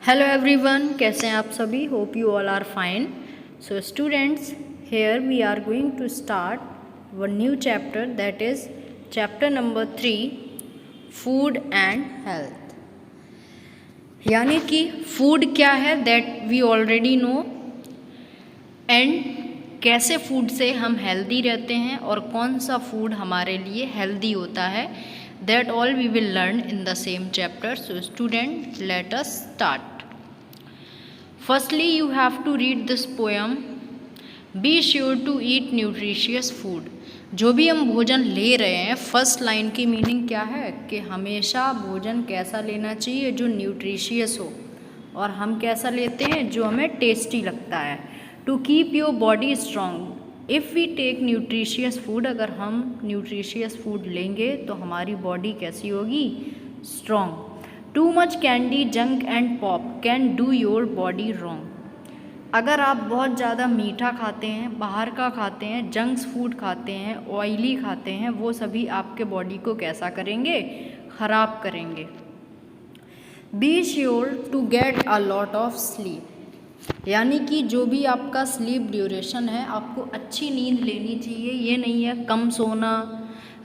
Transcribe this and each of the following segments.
Hello everyone, कैसे हैं आप सभी। Hope you all are fine. So students, here we are going to start one new chapter, that is chapter number 3, food and health. यानी कि food क्या है that we already know, and कैसे food से हम हेल्दी रहते हैं और कौन सा फूड हमारे लिए हेल्दी होता है, that all we will learn in the same chapter. So student, let us start. Firstly, you have to read this poem. Be sure to eat nutritious food. जो भी हम भोजन ले रहे हैं, फर्स्ट लाइन की मीनिंग क्या है कि हमेशा भोजन कैसा लेना चाहिए जो न्यूट्रिशियस हो, और हम कैसा लेते हैं जो हमें टेस्टी लगता है। To keep your body strong, if we take nutritious food, अगर हम न्यूट्रिशियस फूड लेंगे तो हमारी बॉडी कैसी होगी, strong. Too much candy, junk and pop can do your body wrong. अगर आप बहुत ज़्यादा मीठा खाते हैं, बाहर का खाते हैं, जंक्स फूड खाते हैं, ऑयली खाते हैं, वो सभी आपके बॉडी को कैसा करेंगे, ख़राब करेंगे। Be sure to get a lot of sleep, यानी कि जो भी आपका स्लीप ड्यूरेशन है, आपको अच्छी नींद लेनी चाहिए। ये नहीं है कम सोना,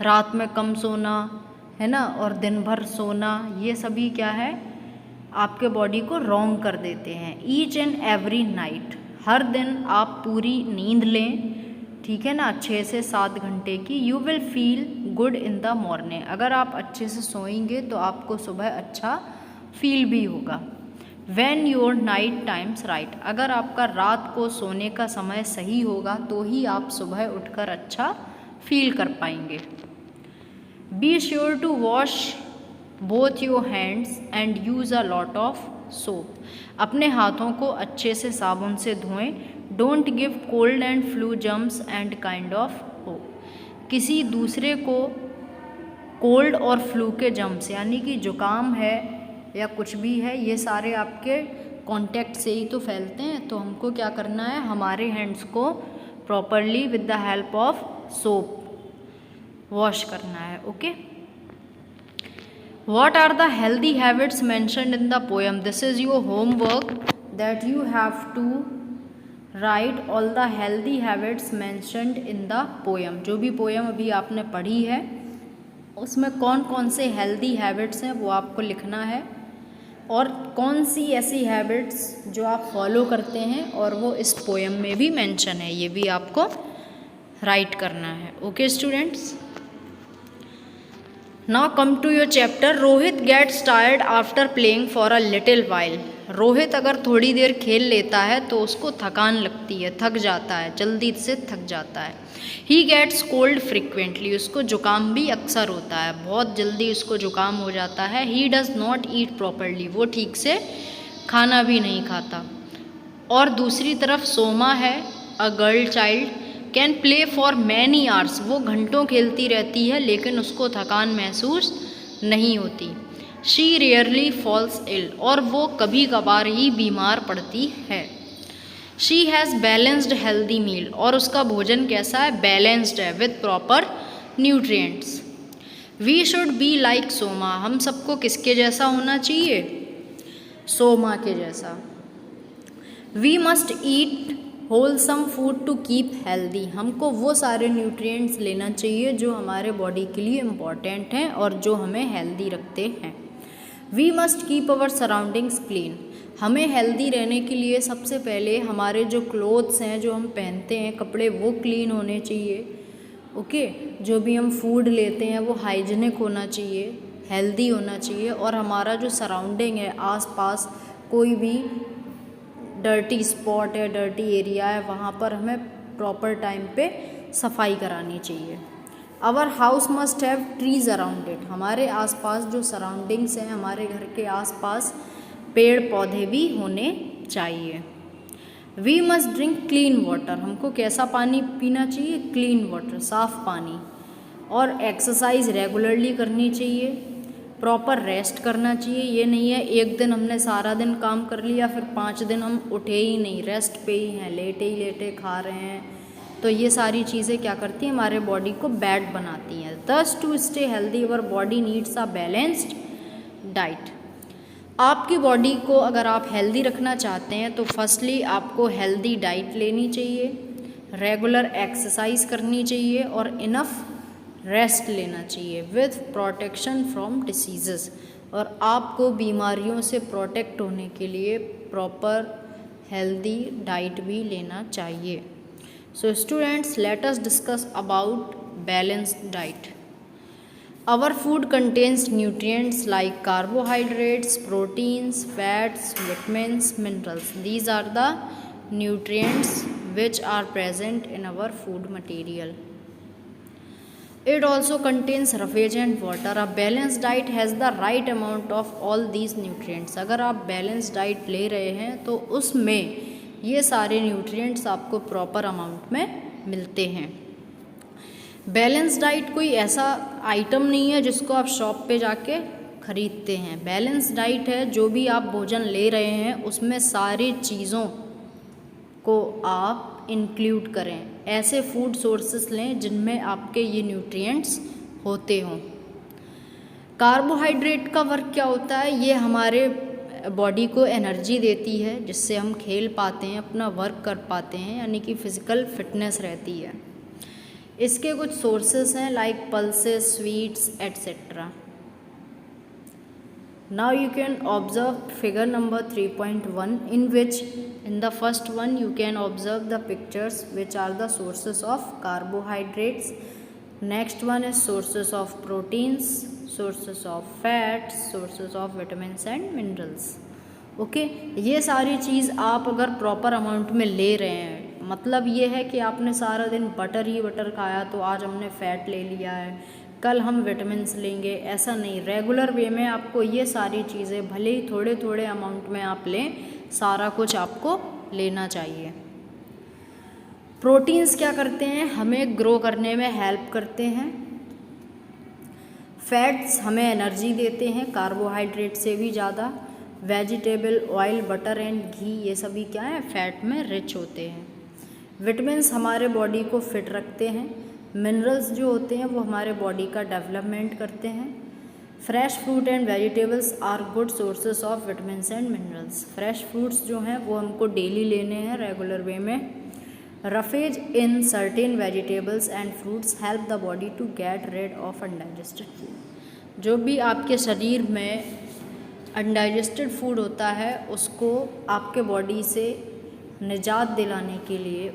रात में कम सोना है ना, और दिन भर सोना, ये सभी क्या है, आपके बॉडी को रॉन्ग कर देते हैं। ईच एंड एवरी नाइट, हर दिन आप पूरी नींद लें, ठीक है ना, 6 से 7 घंटे की। You will feel good in the morning, अगर आप अच्छे से सोएंगे तो आपको सुबह अच्छा फील भी होगा। When your night times right, अगर आपका रात को सोने का समय सही होगा तो ही आप सुबह उठकर अच्छा फील कर पाएंगे। Be sure to wash both your hands and use a lot of soap, अपने हाथों को अच्छे से साबुन से धोएं। Don't give cold and flu germs and kind of हो, किसी दूसरे को कोल्ड और फ्लू के जम्स, यानी कि जुकाम है या कुछ भी है, ये सारे आपके कांटेक्ट से ही तो फैलते हैं। तो हमको क्या करना है, हमारे हैंड्स को properly with the help of soap wash करना है। Okay, what are the healthy habits mentioned in the poem? This is your homework that you have to write all the healthy habits mentioned in the poem. जो भी poem अभी आपने पढ़ी है उसमें कौन कौन से हेल्दी हैबिट्स हैं वो आपको लिखना है, और कौन सी ऐसी हैबिट्स जो आप फॉलो करते हैं और वो इस पोएम में भी मेंशन है, ये भी आपको राइट करना है। Okay students, now come to your chapter. Rohit gets tired after playing for a little while. Rohit अगर थोड़ी देर खेल लेता है तो उसको थकान लगती है, थक जाता है, जल्दी से थक जाता है। ही गेट्स कोल्ड फ्रिक्वेंटली, उसको जुकाम भी अक्सर होता है, बहुत जल्दी उसको जुकाम हो जाता है। He does not eat properly, वो ठीक से खाना भी नहीं खाता। और दूसरी तरफ सोमा है, a girl child, can play for many hours, वो घंटों खेलती रहती है लेकिन उसको थकान महसूस नहीं होती। शी रेयरली फॉल्स इल, और वो कभी कभार ही बीमार पड़ती है। She has balanced healthy meal, और उसका भोजन कैसा है, बैलेंस्ड है, with proper nutrients. We should be like Soma, हम सबको किसके जैसा होना चाहिए, सोमा के जैसा। We must eat wholesome food to keep healthy, हमको वो सारे न्यूट्रिएंट्स लेना चाहिए जो हमारे बॉडी के लिए इम्पॉर्टेंट हैं और जो हमें हेल्दी रखते हैं। We must keep our surroundings clean, हमें हेल्दी रहने के लिए सबसे पहले हमारे जो क्लोथ्स हैं, जो हम पहनते हैं कपड़े, वो क्लीन होने चाहिए। ओके, जो भी हम फूड लेते हैं वो हाइजीनिक होना चाहिए, हेल्दी होना चाहिए, और हमारा जो सराउंडिंग है, आसपास कोई भी डर्टी स्पॉट है, डर्टी एरिया है, वहाँ पर हमें प्रॉपर टाइम पे सफाई करानी चाहिए। Our house must have trees around it, हमारे आसपास जो सराउंडिंग्स हैं, हमारे घर के आसपास पेड़ पौधे भी होने चाहिए। We must drink clean water, हमको कैसा पानी पीना चाहिए, क्लीन वाटर, साफ़ पानी। और एक्सरसाइज रेगुलरली करनी चाहिए, प्रॉपर रेस्ट करना चाहिए। ये नहीं है एक दिन हमने सारा दिन काम कर लिया फिर 5 दिन हम उठे ही नहीं, रेस्ट पे ही हैं, लेटे ही लेटे खा रहे हैं, तो ये सारी चीज़ें क्या करती हैं, हमारे बॉडी को बैड बनाती हैं। This to stay healthy our body needs a balanced diet. आपकी बॉडी को अगर आप हेल्दी रखना चाहते हैं तो फर्स्टली आपको हेल्दी डाइट लेनी चाहिए, रेगुलर एक्सरसाइज करनी चाहिए और इनफ रेस्ट लेना चाहिए विथ प्रोटेक्शन फ्रॉम डिसीज़ेस। और आपको बीमारियों से प्रोटेक्ट होने के लिए प्रॉपर हेल्दी डाइट भी लेना चाहिए। So students, let us discuss about balanced diet. Our food contains nutrients like carbohydrates, proteins, fats, vitamins, minerals. These are the nutrients which are present in our food material. It also contains roughage and water. A balanced diet has the right amount of all these nutrients. अगर आप balanced diet ले रहे हैं तो उसमें ये सारे nutrients आपको proper amount में मिलते हैं। बैलेंस डाइट कोई ऐसा आइटम नहीं है जिसको आप शॉप पे जाके ख़रीदते हैं। बैलेंस डाइट है जो भी आप भोजन ले रहे हैं उसमें सारी चीज़ों को आप इंक्लूड करें। ऐसे फूड सोर्सेस लें जिनमें आपके ये न्यूट्रिएंट्स होते हों। कार्बोहाइड्रेट का वर्क क्या होता है? ये हमारे बॉडी को एनर्जी देती है जिससे हम खेल पाते हैं, अपना वर्क कर पाते हैं, यानी कि फ़िज़िकल फिटनेस रहती है। इसके कुछ सोर्सेस हैं like pulses, sweets etcetera. Now you can observe figure number 3.1 in which in the first one you can observe the pictures which are the sources of carbohydrates. Next one is sources of proteins, sources of fats, sources of vitamins and minerals. Okay, ये सारी चीज़ आप अगर proper amount में ले रहे हैं, मतलब ये है कि आपने सारा दिन बटर ही बटर खाया तो आज हमने फ़ैट ले लिया है, कल हम विटामिन्स लेंगे, ऐसा नहीं। रेगुलर वे में आपको ये सारी चीज़ें भले ही थोड़े थोड़े अमाउंट में आप लें, सारा कुछ आपको लेना चाहिए। प्रोटीन्स क्या करते हैं? हमें ग्रो करने में हेल्प करते हैं। फैट्स हमें एनर्जी देते हैं कार्बोहाइड्रेट से भी ज़्यादा। वेजिटेबल ऑयल, बटर एंड घी, ये सभी क्या है? फैट में रिच होते हैं। विटामिन्स हमारे बॉडी को फिट रखते हैं। मिनरल्स जो होते हैं वो हमारे बॉडी का डेवलपमेंट करते हैं। Fresh fruit and vegetables are good sources of vitamins and minerals. Fresh fruits जो हैं वो हमको डेली लेने हैं रेगुलर वे में। Roughage in certain vegetables and fruits help the body to get rid of undigested food. जो भी आपके शरीर में अनडाइजेस्टेड फूड होता है उसको आपके बॉडी से निजात दिलाने के लिए,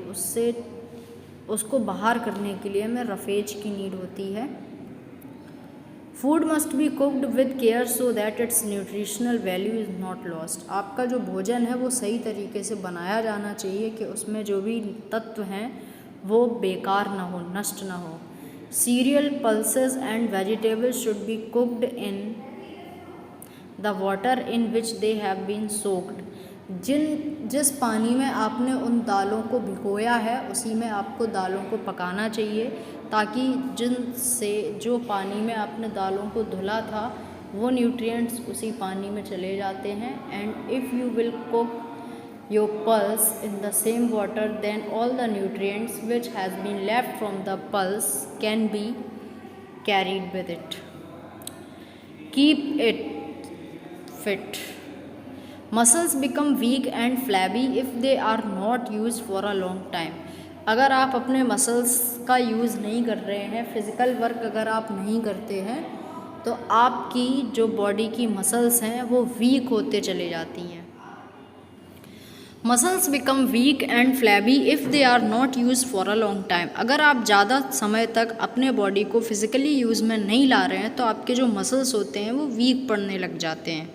उसको बाहर करने के लिए हमें रफेज की नीड होती है। Food must be cooked with care so that it's nutritional value is not lost. आपका जो भोजन है वो सही तरीके से बनाया जाना चाहिए कि उसमें जो भी तत्व हैं वो बेकार ना हो, नष्ट ना हो। Cereal, pulses and vegetables should be cooked in the water in which they have been soaked. जिस पानी में आपने उन दालों को भिगोया है उसी में आपको दालों को पकाना चाहिए, ताकि जिनसे जो पानी में आपने दालों को धुला था वो न्यूट्रिएंट्स उसी पानी में चले जाते हैं। And if you will cook your pulse in the same water then all the nutrients which has been left from the pulse can be carried with it. Keep it fit. Muscles become weak and flabby if they are not use for a long time. अगर आप अपने muscles का use नहीं कर रहे हैं, physical work अगर आप नहीं करते हैं, तो आपकी जो बॉडी की मसल्स हैं वो वीक होते चले जाती हैं। Muscles become weak and flabby if they are not use for a long time. अगर आप ज़्यादा समय तक अपने बॉडी को फिज़िकली यूज़ में नहीं ला रहे हैं तो आपके जो मसल्स होते हैं वो वीक पड़ने लग जाते हैं।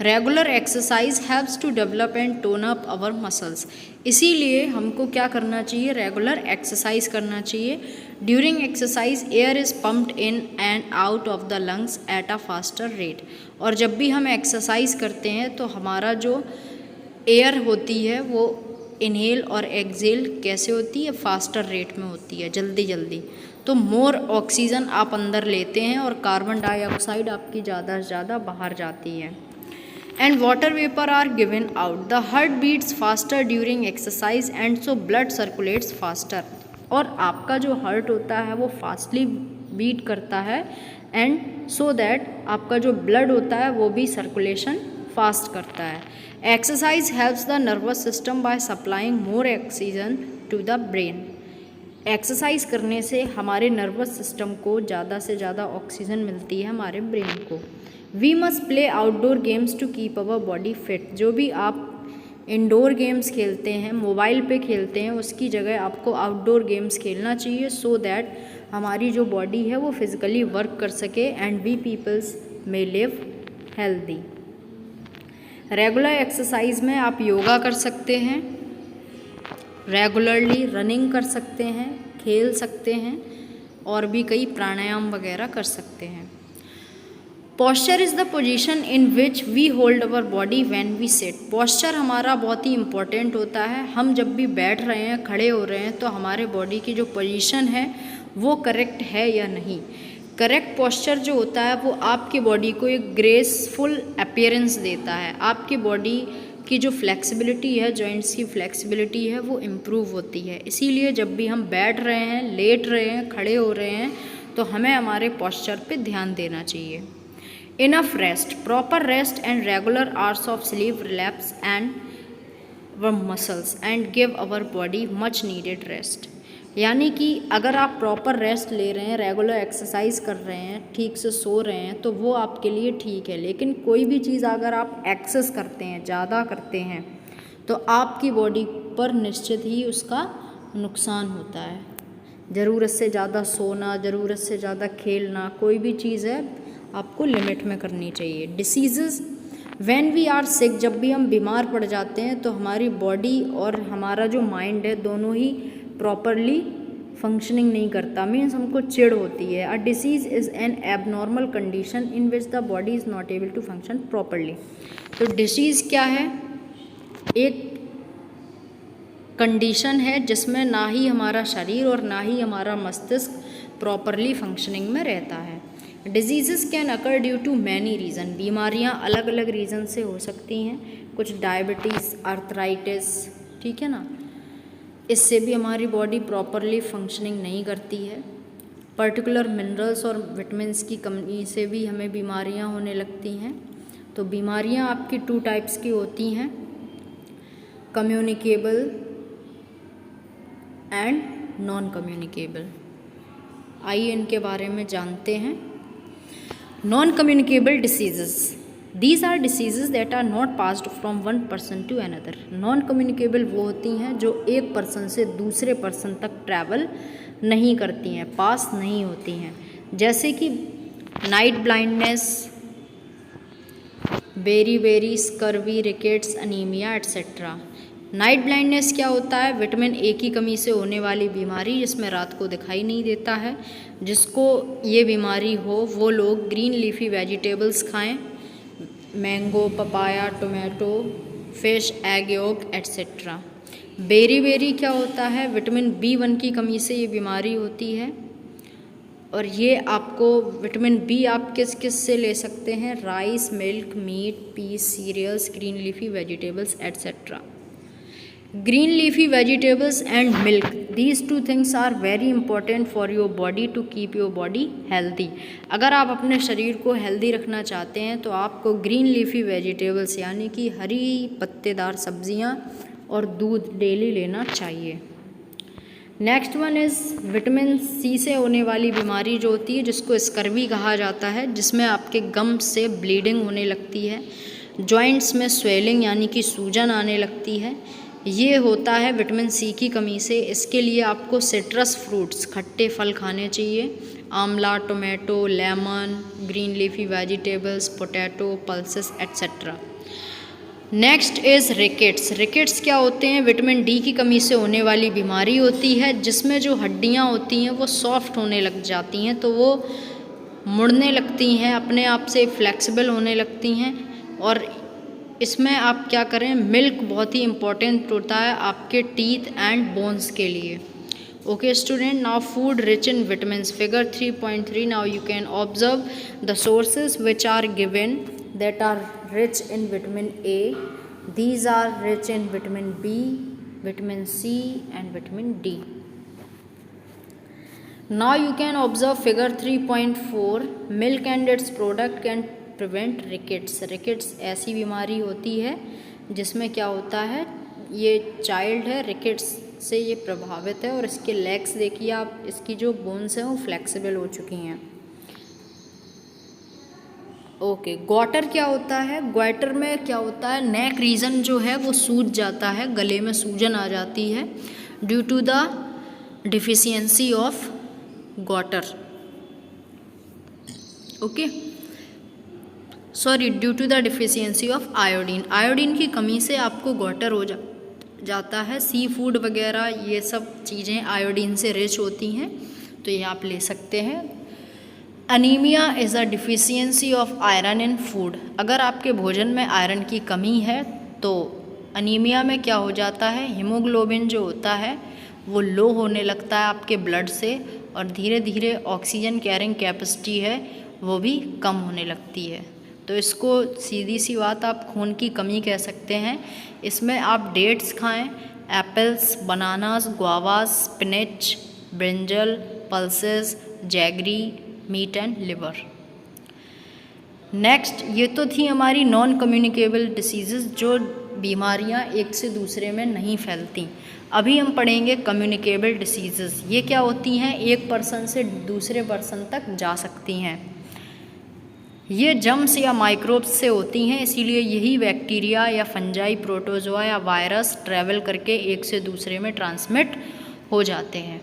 Regular exercise haves to develop and tone up our muscles. इसीलिए हमको क्या करना चाहिए? रेगुलर एक्सरसाइज करना चाहिए। During exercise air is pumped in and out of the lungs at a faster rate. और जब भी हम एक्सरसाइज करते हैं तो हमारा जो एयर होती है वो इनहेल और एक्सेल कैसे होती है? फास्टर रेट में होती है, जल्दी जल्दी। तो मोर ऑक्सीजन आप अंदर लेते हैं और कार्बन डाइऑक्साइड आपकी ज़्यादा से ज़्यादा बाहर जाती है। and water vapor are given out. The heart beats faster during exercise and so blood circulates faster. और आपका जो हार्ट होता है वो फास्टली बीट करता है एंड सो दैट आपका जो ब्लड होता है वो भी सर्कुलेशन फास्ट करता है। Exercise helps the nervous system by supplying more oxygen to the brain. Exercise करने से हमारे नर्वस सिस्टम को ज़्यादा से ज़्यादा ऑक्सीजन मिलती है हमारे ब्रेन को। We must play outdoor games to keep our body fit. जो भी आप इंडोर गेम्स खेलते हैं, मोबाइल पे खेलते हैं, उसकी जगह आपको आउटडोर गेम्स खेलना चाहिए सो दैट हमारी जो बॉडी है वो फिज़िकली वर्क कर सके and we peoples may live healthy. Regular exercise में आप योगा कर सकते हैं, रेगुलरली रनिंग कर सकते हैं, खेल सकते हैं और भी कई प्राणायाम वगैरह कर सकते हैं। Posture is the position in which we hold our body when we sit. Posture हमारा बहुत ही इम्पोर्टेंट होता है। हम जब भी बैठ रहे हैं, खड़े हो रहे हैं, तो हमारे बॉडी की जो पोजीशन है वो करेक्ट है या नहीं। करेक्ट पोस्चर जो होता है वो आपकी बॉडी को एक ग्रेसफुल अपीयरेंस देता है। आपकी बॉडी की जो फ्लेक्सिबिलिटी है, जॉइंट्स की फ्लेक्सिबिलिटी है, वो इम्प्रूव होती है। इसीलिए जब भी हम बैठ रहे हैं, लेट रहे हैं, खड़े हो रहे हैं, तो हमें हमारे पोस्चर पे ध्यान देना चाहिए। Enough rest, proper rest and regular hours of sleep relapse and were muscles and give our body much needed rest. यानी कि अगर आप प्रॉपर रेस्ट ले रहे हैं, रेगुलर एक्सरसाइज कर रहे हैं, ठीक से सो रहे हैं, तो वो आपके लिए ठीक है। लेकिन कोई भी चीज़ अगर आप एक्सेस करते हैं, ज़्यादा करते हैं, तो आपकी बॉडी पर निश्चित ही उसका नुकसान होता है। ज़रूरत से ज़्यादा सोना, ज़रूरत से ज़्यादा खेलना, कोई भी चीज़ है आपको लिमिट में करनी चाहिए। Diseases, when we are sick, जब भी हम बीमार पड़ जाते हैं तो हमारी बॉडी और हमारा जो माइंड है दोनों ही प्रॉपरली फंक्शनिंग नहीं करता, मीन्स हमको चिढ़ होती है। A disease is an abnormal condition in which the body is not able to function properly. तो डिसीज़ क्या है? एक कंडीशन है जिसमें ना ही हमारा शरीर और ना ही हमारा मस्तिष्क प्रॉपरली फंक्शनिंग में रहता है। Disease can occur due to many reason. बीमारियां अलग अलग रीज़न से हो सकती हैं, कुछ डायबिटीज़, आर्थराइटिस, ठीक है ना, इससे भी हमारी बॉडी प्रॉपरली फंक्शनिंग नहीं करती है। पर्टिकुलर मिनरल्स और विटामिन्स की कमी से भी हमें बीमारियां होने लगती हैं। तो बीमारियां आपकी 2 टाइप्स की होती हैं, कम्युनिकेबल एंड नॉन कम्युनिकेबल। आइए इनके बारे में जानते हैं। Non communicable diseases, these are diseases that are not passed from one person to another. Non communicable वो होती हैं जो एक पर्सन से दूसरे पर्सन तक ट्रैवल नहीं करती हैं, पास नहीं होती हैं। जैसे कि night blindness, beri, scurvy, rickets, anaemia etcetera. Night blindness क्या होता है? विटामिन ए की कमी से होने वाली बीमारी जिसमें रात को दिखाई नहीं देता है। जिसको ये बीमारी हो वो लोग ग्रीन लीफी वेजिटेबल्स खाएं, mango, papaya, tomato, fish, egg yolk etcetera. Beri क्या होता है? विटामिन B1 की कमी से ये बीमारी होती है। और ये आपको विटामिन B आप किस किस से ले सकते हैं? Rice, milk, meat, peas, cereals, green leafy vegetables etcetera. Green leafy vegetables and milk, these 2 things are very important for your body to keep your body healthy। अगर आप अपने शरीर को हेल्दी रखना चाहते हैं तो आपको ग्रीन लीफी वेजिटेबल्स यानी कि हरी पत्तेदार सब्जियां और दूध डेली लेना चाहिए। Next one is vitamin C से होने वाली बीमारी जो होती है जिसको स्कर्वी कहा जाता है, जिसमें आपके गम से ब्लीडिंग होने लगती है, जॉइंट्स में स्वेलिंग यानी कि सूजन आने लगती है। ये होता है विटामिन C की कमी से। इसके लिए आपको सिट्रस फ्रूट्स, खट्टे फल खाने चाहिए, आंवला, tomato, lemon, green leafy vegetables, potato, pulses etcetera. Next is rickets. Rickets क्या होते हैं? विटामिन D की कमी से होने वाली बीमारी होती है जिसमें जो हड्डियाँ होती हैं वो सॉफ्ट होने लग जाती हैं, तो वो मुड़ने लगती हैं, अपने आप से फ्लेक्सिबल होने लगती हैं। और इसमें आप क्या करें? मिल्क बहुत ही इम्पॉर्टेंट होता है आपके टीथ एंड बोन्स के लिए। Okay student, now food rich in vitamins, figure 3.3। Now you can observe the sources which are given that are rich in vitamin A. These are rich in vitamin B, vitamin C and vitamin D. Now you can observe figure 3.4. Milk and its product can prevent rickets. Rickets ऐसी बीमारी होती है जिसमें क्या होता है, ये child है, रिकेट्स से ये प्रभावित है और इसके लेग्स देखिए आप, इसकी जो बोन्स हैं वो फ्लेक्सिबल हो चुकी हैं। ओके, ग्वाटर क्या होता है? ग्वाटर में क्या होता है, नेक रीजन जो है वो सूज जाता है, गले में सूजन आ जाती है due to the deficiency of goitre. Okay, sorry, due to the deficiency of iodine. Iodine की कमी से आपको ग्वाटर हो जाता है। सी फूड वगैरह ये सब चीज़ें आयोडीन से रिच होती हैं, तो ये आप ले सकते हैं। Anaemia is a deficiency of iron in food. अगर आपके भोजन में आयरन की कमी है तो अनीमिया में क्या हो जाता है, हीमोग्लोबिन जो होता है वो लो होने लगता है आपके ब्लड से, और धीरे धीरे ऑक्सीजन कैरिंग कैपेसिटी है वो भी कम होने लगती है। तो इसको सीधी सी बात आप खून की कमी कह सकते हैं। इसमें आप डेट्स खाएं, apples, bananas, guavas, spinach, brinjal, pulses, jaggery, meat and liver. Next, ये तो थी हमारी नॉन कम्युनिकेबल डिसीज़ेस, जो बीमारियां एक से दूसरे में नहीं फैलती। अभी हम पढ़ेंगे कम्युनिकेबल डिसीज़ेस। ये क्या होती हैं, एक पर्सन से दूसरे पर्सन तक जा सकती हैं। ये जर्म्स या माइक्रोब्स से होती हैं, इसीलिए यही बैक्टीरिया या फंजाई, प्रोटोजोआ या वायरस ट्रैवल करके एक से दूसरे में ट्रांसमिट हो जाते हैं।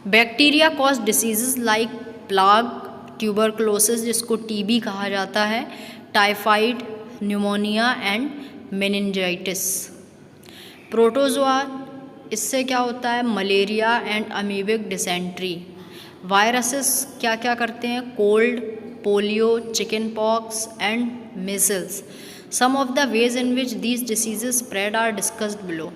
Bacteria cause diseases like plague, tuberculosis जिसको टीबी कहा जाता है, typhoid, pneumonia and meningitis. Protozoa, इससे क्या होता है, malaria and amoebic dysentery. Viruses क्या क्या करते हैं, cold, polio, chicken pox and measles. Some of the ways in which these diseases spread are discussed below.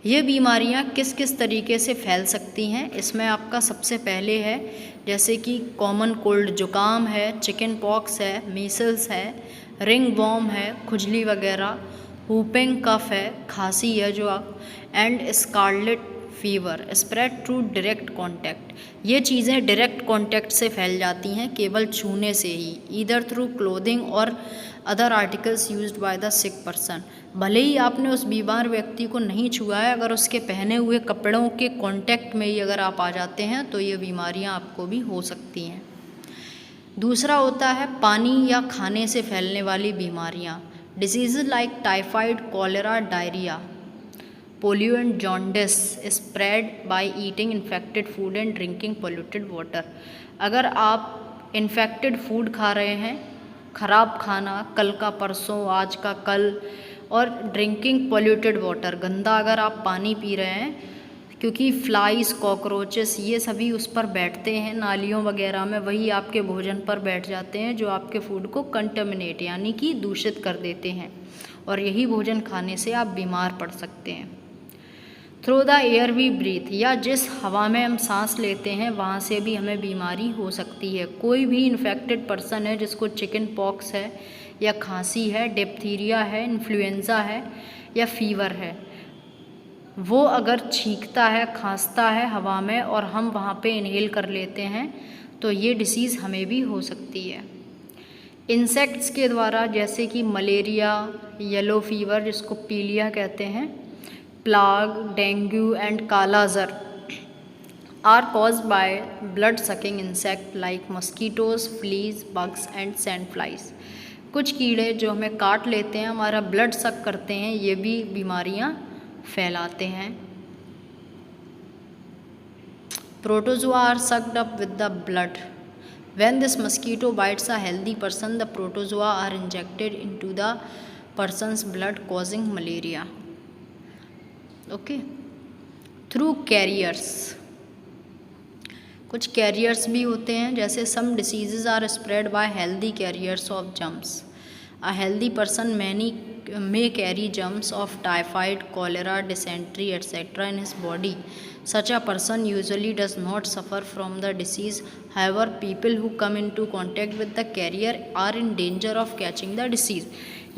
ये बीमारियां किस किस तरीके से फैल सकती हैं, इसमें आपका सबसे पहले है जैसे कि कॉमन कोल्ड, जुकाम है, चिकन पॉक्स है, मीसल्स है, रिंग वॉर्म है, खुजली वगैरह, हुपिंग कफ है, खांसी है जो and scarlet fever. Spread through direct contact. ये चीज़ें डायरेक्ट कांटेक्ट से फैल जाती हैं, केवल छूने से ही, ईदर थ्रू क्लोथिंग और other articles used by the sick person. भले ही आपने उस बीमार व्यक्ति को नहीं छुआ है, अगर उसके पहने हुए कपड़ों के कांटेक्ट में ही अगर आप आ जाते हैं तो ये बीमारियां आपको भी हो सकती हैं। दूसरा होता है पानी या खाने से फैलने वाली बीमारियां। Disease like typhoid, cholera, diarrhoea, polio and jaundice spread by eating infected food and drinking polluted water. अगर आप इन्फेक्टेड फूड खा रहे हैं, ख़राब खाना, कल का परसों, आज का कल, और ड्रिंकिंग पोल्यूटेड वाटर, गंदा अगर आप पानी पी रहे हैं, क्योंकि फ्लाइज, कॉकरोचेस ये सभी उस पर बैठते हैं नालियों वगैरह में, वही आपके भोजन पर बैठ जाते हैं जो आपके फूड को कंटामिनेट यानी कि दूषित कर देते हैं, और यही भोजन खाने से आप बीमार पड़ सकते हैं। Through the air we breathe, या जिस हवा में हम सांस लेते हैं वहाँ से भी हमें बीमारी हो सकती है। कोई भी इन्फेक्टेड पर्सन है जिसको चिकन पॉक्स है या खांसी है, डिप्थीरिया है, इन्फ्लुएंज़ा है या फीवर है, वो अगर छींकता है, खांसता है हवा में और हम वहाँ पे इनहेल कर लेते हैं तो ये डिसीज़ हमें भी हो सकती है। इंसेक्ट्स के द्वारा, जैसे कि मलेरिया, येलो फीवर जिसको पीलिया कहते हैं, plague, dengue and kala azar are caused by blood sucking insect like mosquitoes, fleas, bugs and sand flies. कुछ कीड़े जो हमें काट लेते हैं, हमारा ब्लड सक करते हैं, ये भी बीमारियां फैलाते हैं। Protozoa are sucked up with the blood. When this mosquito bites a healthy person, the protozoa are injected into the person's blood, causing malaria. Okay. Through carriers. कुछ कैरियर्स भी होते हैं, जैसे some diseases are spread by healthy carriers of germs. A healthy person may carry germs of typhoid, cholera, dysentery, etc. in his body. Such a person usually does not suffer from the disease. However, people who come into contact with the carrier are in danger of catching the disease.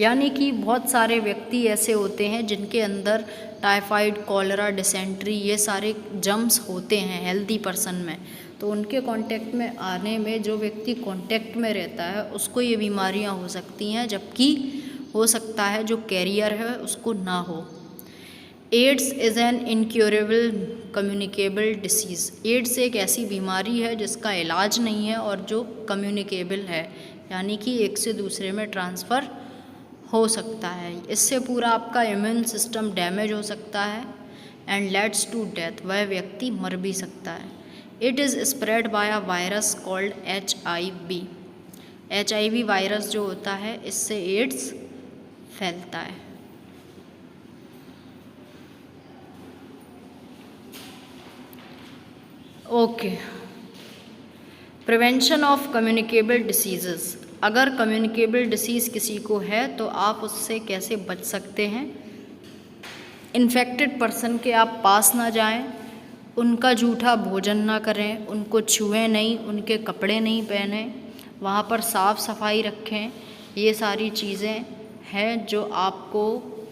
यानी कि बहुत सारे व्यक्ति ऐसे होते हैं जिनके अंदर टाइफाइड, कॉलेरा, डिसेंट्री ये सारे जर्म्स होते हैं हेल्दी पर्सन में, तो तो उनके कांटेक्ट में आने में जो व्यक्ति कांटेक्ट में रहता है उसको ये बीमारियां हो सकती हैं, जबकि हो सकता है जो कैरियर है उसको ना हो। AIDS is an incurable communicable disease. AIDS एक ऐसी बीमारी है जिसका इलाज नहीं है और जो कम्युनिकेबल है, यानी कि एक से दूसरे में ट्रांसफ़र हो सकता है। इससे पूरा आपका इम्यून सिस्टम डैमेज हो सकता है एंड लेड्स टू डेथ, वह व्यक्ति मर भी सकता है। It is spread by a virus called HIV। HIV virus जो होता है इससे एड्स फैलता है। Okay, prevention of communicable diseases. अगर कम्युनिकेबल डिसीज़ किसी को है तो आप उससे कैसे बच सकते हैं? इन्फेक्टेड पर्सन के आप पास ना जाएं, उनका जूठा भोजन ना करें, उनको छुएं नहीं, उनके कपड़े नहीं पहने, वहाँ पर साफ़ सफाई रखें। ये सारी चीज़ें हैं जो आपको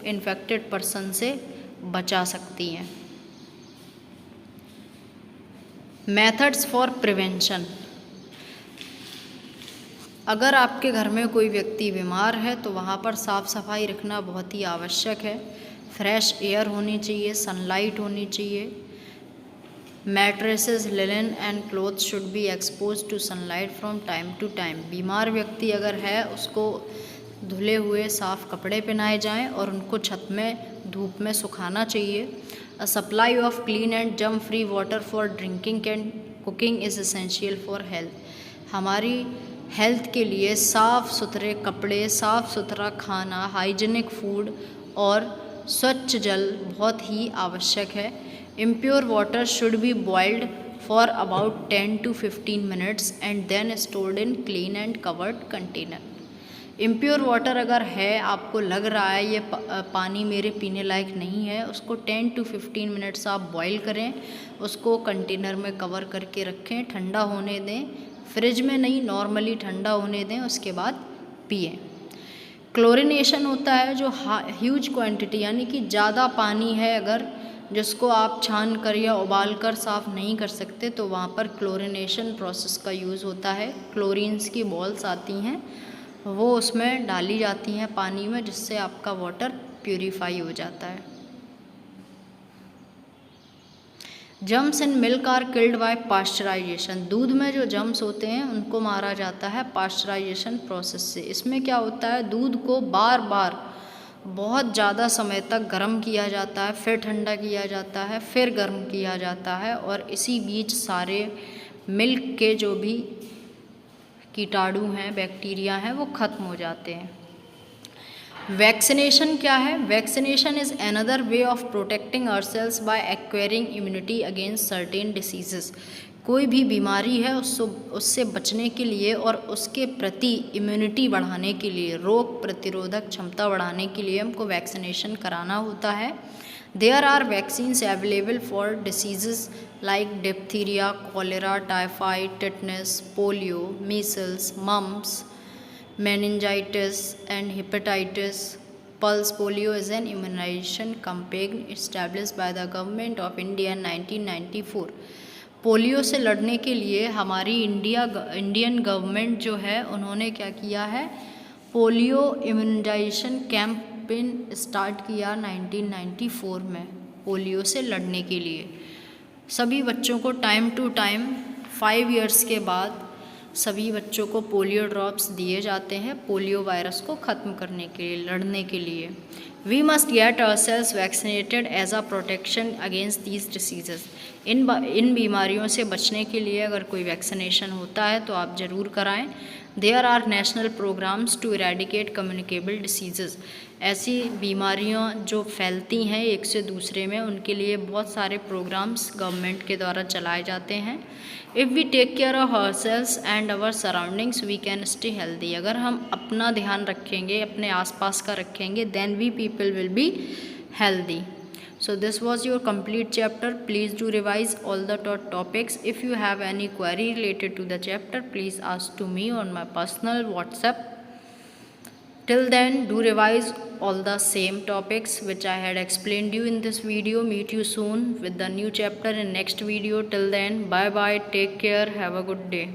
इन्फेक्टेड पर्सन से बचा सकती हैं। Methods for prevention. अगर आपके घर में कोई व्यक्ति बीमार है तो वहाँ पर साफ़ सफाई रखना बहुत ही आवश्यक है। फ्रेश एयर होनी चाहिए, सनलाइट होनी चाहिए। Mattresses, linen and cloth should be expose to sunlight from time to time. बीमार व्यक्ति अगर है उसको धुले हुए साफ़ कपड़े पहनाए जाएं और उनको छत में धूप में सुखाना चाहिए। A supply of clean and germ-free water for drinking and cooking is essential for health. हमारी हेल्थ के लिए साफ़ सुथरे कपड़े, साफ़ सुथरा खाना, हाइजीनिक फूड और स्वच्छ जल बहुत ही आवश्यक है। Impure water should be boiled for about 10 to 15 minutes and then stored in clean and covered container. Impure water अगर है, आपको लग रहा है ये पानी मेरे पीने लायक नहीं है, उसको 10 to 15 मिनट्स आप बॉईल करें, उसको कंटेनर में कवर करके रखें, ठंडा होने दें, फ्रिज में नहीं, नॉर्मली ठंडा होने दें, उसके बाद पिएं। क्लोरिनेशन होता है जो ह्यूज क्वांटिटी, यानी कि ज़्यादा पानी है अगर, जिसको आप छान कर या उबाल कर साफ़ नहीं कर सकते, तो वहाँ पर क्लोरिनेशन प्रोसेस का यूज़ होता है। क्लोरीन्स की बॉल्स आती हैं, वो उसमें डाली जाती हैं पानी में, जिससे आपका वाटर प्यूरीफाई हो जाता है। Germs in milk are killed by pasteurisation. दूध में जो जम्स होते हैं उनको मारा जाता है पास्चराइजेशन प्रोसेस से। इसमें क्या होता है, दूध को बार बार बहुत ज़्यादा समय तक गर्म किया जाता है, फिर ठंडा किया जाता है, फिर गर्म किया जाता है, और इसी बीच सारे मिल्क के जो भी कीटाणु हैं, बैक्टीरिया हैं, वो ख़त्म हो जाते हैं। वैक्सीनेशन क्या है? Vaccination is another way of protecting ourselves by acquiring immunity against certain diseases. कोई भी बीमारी है उससे बचने के लिए और उसके प्रति इम्यूनिटी बढ़ाने के लिए, रोग प्रतिरोधक क्षमता बढ़ाने के लिए हमको वैक्सीनेशन कराना होता है। There are vaccines available for diseases like diphtheria, cholera, typhoid, tetanus, polio, measles, mumps, meningitis, and hepatitis. Pulse polio is an immunization campaign established by the government of India in 1994. Polio से लड़ने के लिए हमारी Indian government जो है उन्होंने क्या किया है, पोलियो इम्यूनाइजेशन कैंपेन स्टार्ट किया 1994 में पोलियो से लड़ने के लिए। सभी बच्चों को टाइम टू टाइम 5 इयर्स के बाद सभी बच्चों को पोलियो ड्रॉप्स दिए जाते हैं पोलियो वायरस को ख़त्म करने के लिए, लड़ने के लिए। We must get ourselves vaccinated as a protection against these diseases. इन बीमारियों से बचने के लिए अगर कोई वैक्सीनेशन होता है तो आप ज़रूर कराएं। There are national programmes to eradicate communicable diseases. ऐसी बीमारियां जो फैलती हैं एक से दूसरे में, उनके लिए बहुत सारे प्रोग्राम्स गवर्नमेंट के द्वारा चलाए जाते हैं। If we take care of ourselves and our surroundings we can stay healthy. अगर हम अपना ध्यान रखेंगे, अपने आसपास का रखेंगे, then we people will be healthy. So this was your complete chapter. Please do revise all the topics. If you have any query related to the chapter, please ask to me on my personal WhatsApp. Till then, do revise all the same topics which I had explained you in this video. Meet you soon with the new chapter in next video. Till then, bye bye, take care, have a good day.